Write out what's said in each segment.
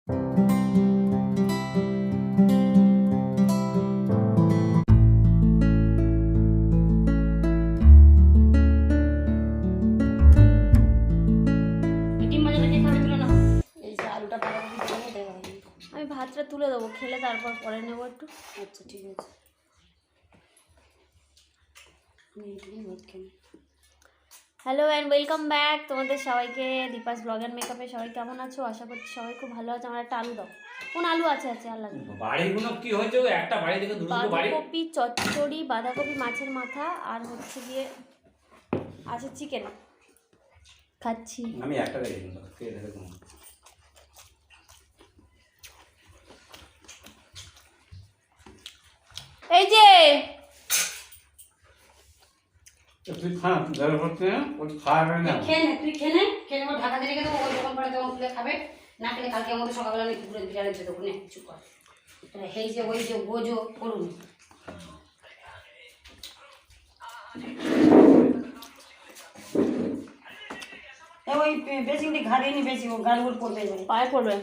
আমি ভাতটা তুলে দেবো, খেলে তারপর পরে নেবো একটু। আচ্ছা ঠিক আছে। হ্যালো অ্যান্ড ওয়েলকাম ব্যাক তোমাদের সবাইকে দীপাস ব্লগ অ্যান্ড মেকআপে। সবাই কেমন আছো? আশা করছি সবাই খুব ভালো আছে। আমার একটা আলু দাও। কোন আলু আছে? আর লাগবে বাড়িগুলো কি হয়েছে? একটা বাড়ি থেকে দুটো বাড়ি। বাঁধাকপি চচ্চড়ি, বাঁধাকপি মাছের মাথা, আর হচ্ছে গিয়ে আছে চিকেন। খাচ্ছি আমি একটা রেখে দিলাম, খেয়ে দেখো। এই যে তুই খা, দরকার পড়ছে না, ওই খাবে না। তুই খেয়ে নে, খেয়ে নেবো, ঢাকা দিয়ে রেখে দেবো। ওই যখন পরে তখন খুলে খাবে। না খেলে কালকে আমাদের সকালবেলা আমি কুকুরের বিড়াল এসে দেবো। নে চুপ কর। এই যে ওই যে গোজো করুন। ওই বেশি ঘাড়িয়ে নি, বেশি ও গাড়গুলো পড়বে, এবারে পায়ে পড়বে।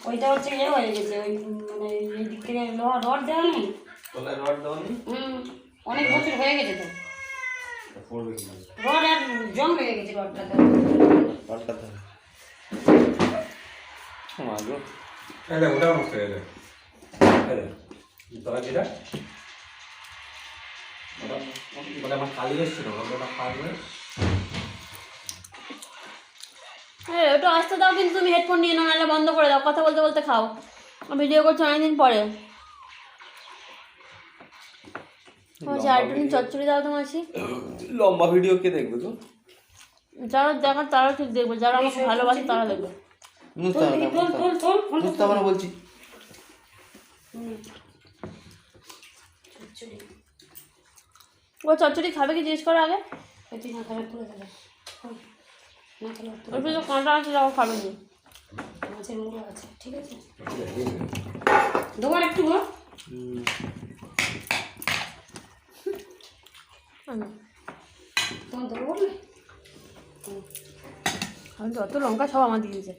ওইটা হচ্ছে ইয়ে হয়ে গেছে, ওই মানে এই দিক থেকে রড দেওয়া নেই। রড দেওয়া নেই? অনেক বছর হয়ে গেছে তো। রড আর জং লেগে গেছে রডটাতে। ওটা নষ্ট হয়ে যায়। তোরা যেটা ওটা আমার কালি এসেছিল, ওটা খাওয়া। হ্যাঁ ওটা আসতে দাও, কিন্তু তুমি হেডফোন নিয়ে নাও, নাহলে বন্ধ করে দাও। কথা বলতে বলতে খাও। ভিডিও করছো অনেকদিন পরে। আরেকটু চচ্চড়ি দাও তো মাসি। লম্বা ভিডিও কে দেখবে তো? যারা দেখার তারা ঠিক দেখবে, যারা আমাকে ভালোবাসে তারা দেখবে। বলছি ও চচ্চড়ি খাবে কি জিজ্ঞেস করো আগে। তুই না খাবে তুলে দেবে, না খেলে ওই তো কাঁটা আছে, যাও খাবে কি। মাছের মুড়ো আছে, ঠিক আছে দেবো একটু গো। তোমার দেবো বললে আমি যত লঙ্কা সব আমার দিয়েছে।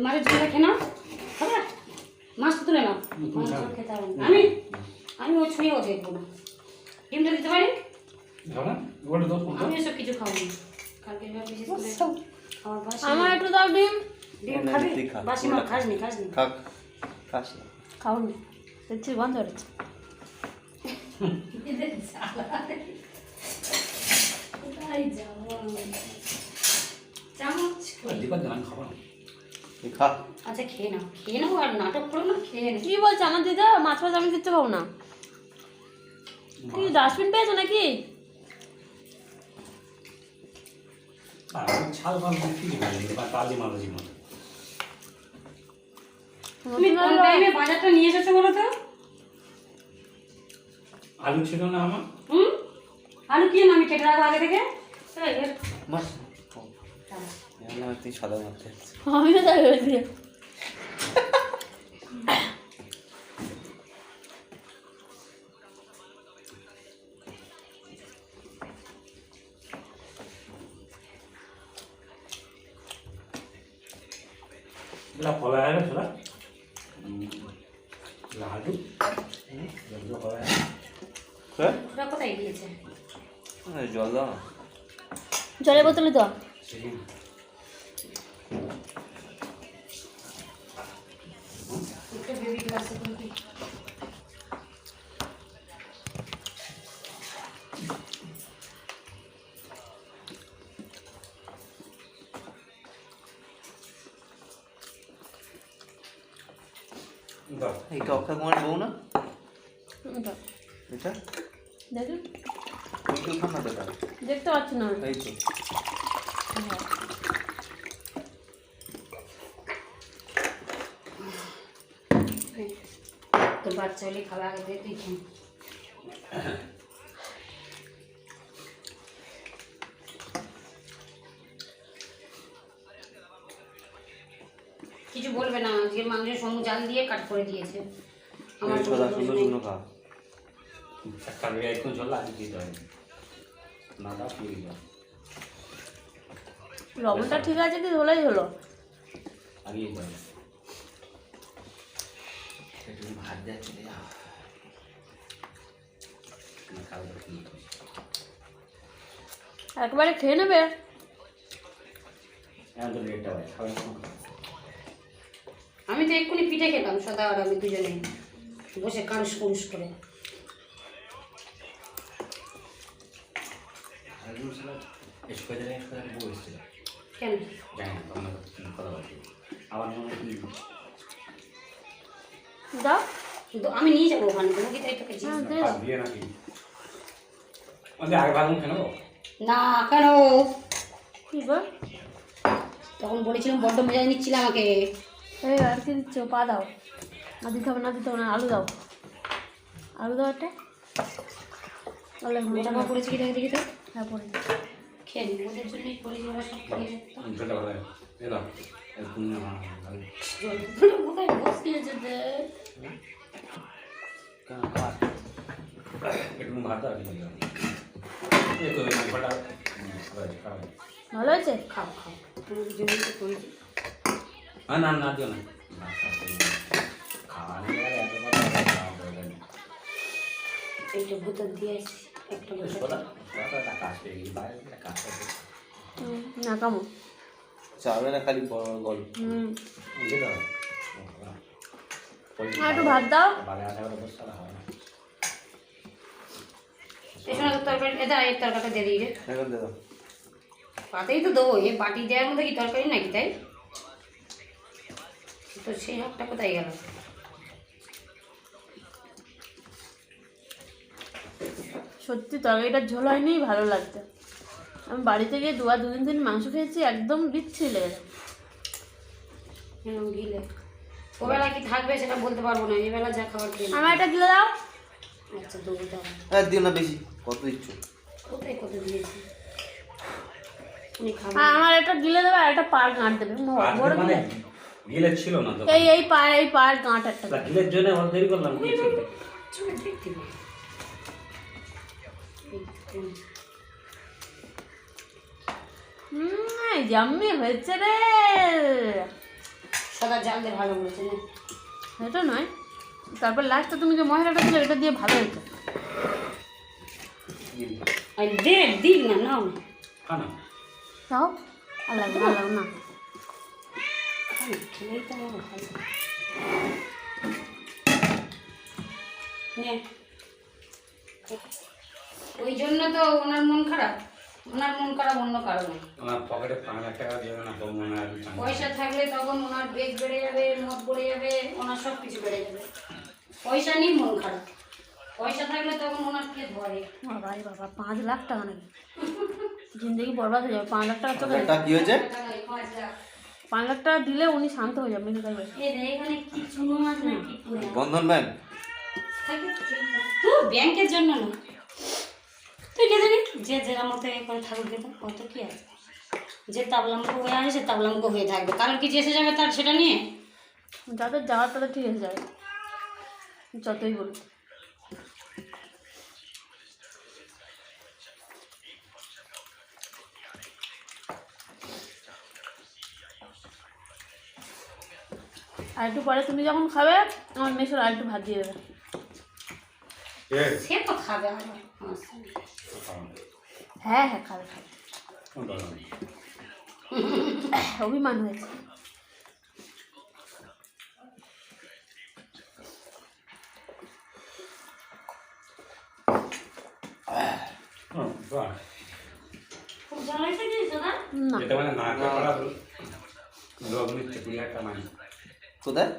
মাছের ঝোলটা খেয়ে নাও, খাবে মাছ তুলে নাও। মাছ খেতে হবে না। আমি ওই ছুঁয়েও দেখবো না। ডিমটা দিতে পারি? আমি এসব কিছু খাবো না কালকে, বিশেষ করে খাওয়ার বাসি। আমার একটু দাও ডিম। ডিম খাবি? বাসি মা খাসনি খাও নি, দেখছি বন্ধ হয়েছে। আচ্ছা খেয়ে নাও আর নাটক করো না, খেয়ে নে। কি বলছে আমার দিদা? মাছ মাছ আমি কিচ্ছু খাবো না। কি ডাস্টবিন পেয়েছো নাকি? তুমি কোন টাইমে বাজারটা নিয়ে এসেছো বলো তো? আলু ছিল না আমার। আলু কি আমি কেটে রাখবো আগে থেকে। তুই সাদা মারতে আমি তো তাই হয়েছি। ফলা হয় না সেটা লাডু ওরা কোথায় গিয়েছে? জল দাও না, জলের বোতলে দাও। বেবি গ্লাসে এইটা অক্ষয় কুমার বউ না? এটা দেখুন খানা দেখা দেখতে পাচ্ছি না। এই তো তোর বাচ্চা হলে খাবে আগে দিয়ে, তুই খেয়ে। কিছু বলবে না, আজকে মাংসের সমু জাল দিয়ে কাট করে দিয়েছে। আমার সুন্দর খা একটু জল আগে দিতে হয় না, লবণটা ঠিক আছে কি? হলেই হলো। আগিয়ে যাবে একটু ভাত দেওয়া চলে যাও একবারে খেয়ে নেবে। এখন তো লেটটা হয় খাবে আমি তো এক্ষুনি পিঠে খেলাম সদা আর আমি দুজনে বসে কানুস কুনুস করে। কেন জানি না তখন কথা বলছি আবার মনে হয় কি দাও। কিন্তু আমি নিয়ে যাবো ওখানে তুমি কি তাই তোকে হ্যাঁ, দে। ভাত দিয়ে নাকি আগে ভালো খেয়ে নেবো না কেন কি গো? তখন বলেছিলাম বড্ড মজা নিচ্ছিল আমাকে। এই আর কি দিচ্ছ? পা দাও। না দিতে হবে না, দিতে হবে না। আলু দাও, আলু দাও একটা। তাহলে জামা পড়েছি কি দেখে দেখি তো হ্যাঁ পড়ে খেয়ে নি ওদের জন্যই পড়েছি ওরা সব খেয়ে ঝোলটা ভালো লাগে এলাম তুমি না ভালো জল কোথায় বসিয়েছে যে একটু ভাত দাও এই তো মাংসটা খাবে ভালো হয়েছে। খাও খাও তোমাদের জন্যই তো করেছি। হ্যাঁ না না দিও না খাওয়া নিয়ে গেলে এত কথা খাওয়া দরকার নেই এইটা ভুতর দিয়ে আসছি একটা কথা কথা কাজ পেয়ে গেছি বাইরে একটা কাজ করতে না কামো। চাবে না খালি গল্প দিয়ে দাও আর একটু ভাত দাও। বারে আসা করে বসে হয় না এই সময় তো তরকারি এটা এর তরকারিটা দিয়ে দিই রে এখন দাদা পাতেই তো দেবো এ বাটি দেওয়ার মধ্যে কি তরকারি নাকি তাই তো সেই হাতটা কোথায় গেল? সত্যি তরকারিটার ঝোল হয়নি, ভালো লাগছে। আমি বাড়িতে গিয়ে দুদিন দিন মাংস খেয়েছি, একদম বিচ্ছি লেগে। গিলে ওবেলা কি থাকবে সেটা বলতে পারবো না, এবেলা যা খাবার খেয়ে আমার একটা গিলে দাও। আচ্ছা দেবো দাও। আর দিও না বেশি কত দিচ্ছ কোথায় কত দিয়েছি উনি খাবেন। আর আমার একটা গিলে দেবে আর একটা পার গাঁট দেবে। বড় মানে গিলে গিলে ছিল না তো এই পার গাঁট একটা দেবে। গিলের জন্য অনেক দেরি করলাম কি ছিল চলে দেখতে পাবো। জাম্মি হয়েছে রে। সদা জাল দিয়ে ভালো বলেছে না এটা নয়, তারপর লাস্টে তুমি যে মশলাটা দিলে এটা দিয়ে ভালো হয়েছে। আর দে দিক না নাও না খানা তাও আর লাগবে না, লাগবে না। খেলেই তো আমার ভালো নে। ওই জন্য তো ওনার মন খারাপ অন্য কারণে। আমার পকেটে 5,000 টাকা দিয়ে না তো মনে হয় পয়সা থাকলে তখন ওনার বেগ বেড়ে যাবে, মদ বেড়ে যাবে, ওনার সব কিছু বেড়ে যাবে। পয়সা নেই মন খারাপ, পয়সা থাকলে তখন ওনার কে ধরে। বাবা রে বাবা, 5 লাখ টাকা নাকি? জিন্দগি বরবাদ হয়ে যাবে। 5 লাখ টাকা চলে তা কি হয়েছে 5 লাখ টাকা দিলে উনি শান্ত হয়ে যাবেন। এখানে কিছু আছে নাকি বন্ধন ব্যাংক তুই ব্যাংকের জন্য না, তুই কে জানি যে যেরার মতো এ করে থাকুক গেতাম কত কি আছে। যে তাবলামুখ হয়ে আছে সে তাবলামুখ হয়ে থাকবে, কারণ কি যে এসে যাবে তার সেটা নিয়ে। যাদের যাওয়ার তাদের ঠিক এসে যাবে, যতই বলুন। আর একটু পরে তুমি যখন খাবে আমার মেসোর আর একটু ভাত দিয়ে দেবে। সে তো খাবে হ্যাঁ হ্যাঁ খাবে খাবে। অভিমান হয়েছে। খুব জ্বালাইতে গিয়েছো না? না এটা মানে না করা লোক নিচ্ছে 20,000 টাকা মানে কোথায়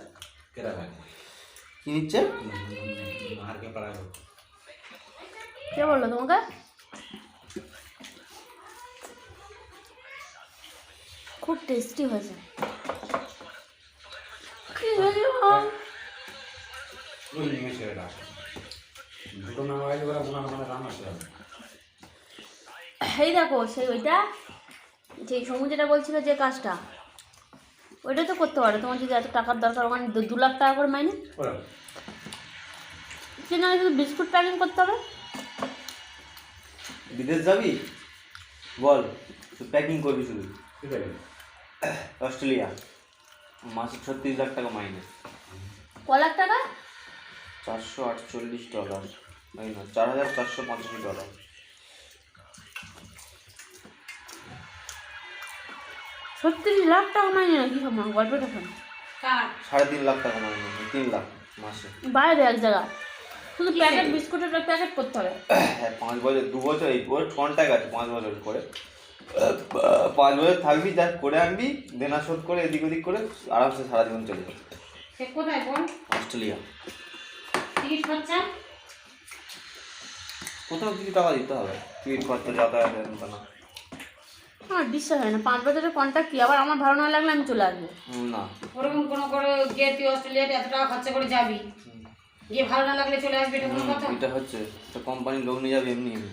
কেরা ভাই কি নিচ্ছে মারকে পড়া লোক কে বললো তোমাকে? খুব টেস্টি হয়েছে। কি হয়েছে ওই নিয়ে ছেড়ে দাও দুটো না হয় ওরা মানে রান্না করে এই দেখো সেই ওইটা যেই সমু যেটা বলছিল যে কাজটা ওইটা তো করতে পারো। তোমার যদি এত টাকার দরকার, ওখানে 2 লাখ টাকা করে মাইনে সে না, শুধু বিস্কুট প্যাকিং করতে হবে। বিদেশ যাবি বল তুই প্যাকিং করবি শুধু ঠিক আছে অস্ট্রেলিয়া মাসে 36 লাখ টাকা মাইনে। ক লাখ টাকা? $448, তাই না, $4485। 36 লাখ টাকা মাইনে নাকি? আমার গল্পটা শোনো। কার 3.5 লাখ টাকা মাইনে, 3 লাখ মাসে। বাইরে এক জায়গা শুধু প্যাকেট বিস্কুটের প্যাকেট করতে হবে। হ্যাঁ 5 বছর, 2 বছর এই ওর কন্ট্যাক্ট আছে 5 বছর করে। 5 বছর থাকবি, যা করে আনবি, দেনা শোধ করে এদিক ওদিক করে আরামসে সারা জীবন চলে যাবে। সে কোথায় বল? অস্ট্রেলিয়া। টিকিট খরচা কোথাও কিছু টাকা দিতে হবে, টিকিট খরচা, যাতায়াত, না। আমার বিশ্বাস হয় না 5 বছরের কন্ট্যাক্ট কি, আবার আমার ভালো না লাগলে আমি চলে আসবো। না, ওরকম কোনো করে গিয়ে তুই অস্ট্রেলিয়াতে এত টাকা খরচা করে যাবি, গিয়ে ভালো না লাগলে চলে আসবি, এটা কোনো কথা? এটা হচ্ছে একটা কোম্পানির লোক নিয়ে যাবে এমনি এমনি।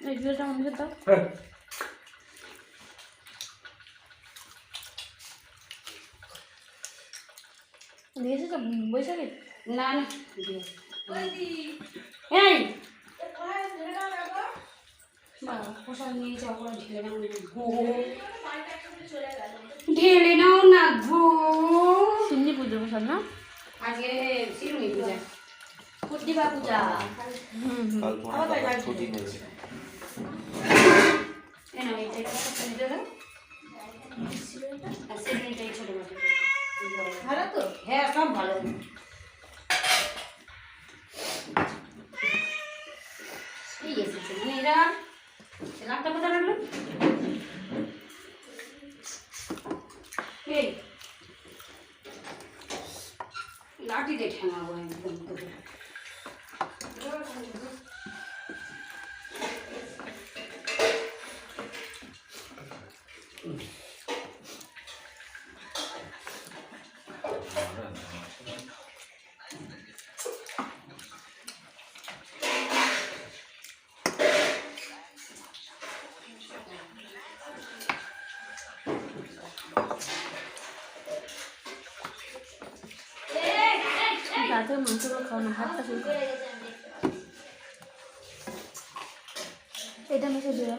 এই ভিডিওটা আমাকে দাও। দিয়েছে তো বৈশাখে? না না এই পোশাক নিয়ে যাও, ঢেলে নাও না গো। সিন্নি পুজো বসার না? আজকে শিরুনি পূজা, দিপা পূজা। কাল পনেরো ছুটি নেবে। ভালো তো? হ্যাঁ সব ভালো। এই এসেছে মেয়েরা, লাখটা কোথায় রাখলো? এই লাঠি দিয়ে ঠেঙাবো একদম করে। রাতে মাংসগুলো খাও না, ভাতটা শুরু করো। এটা মেখে দিও না,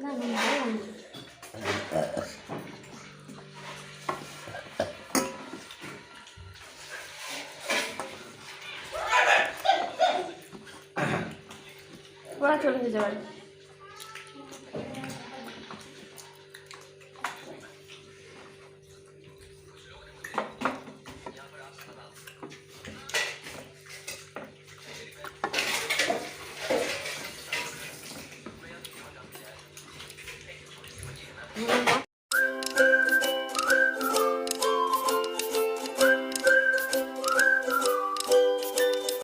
না ভালো না। ওরা চলে যেতে পারে।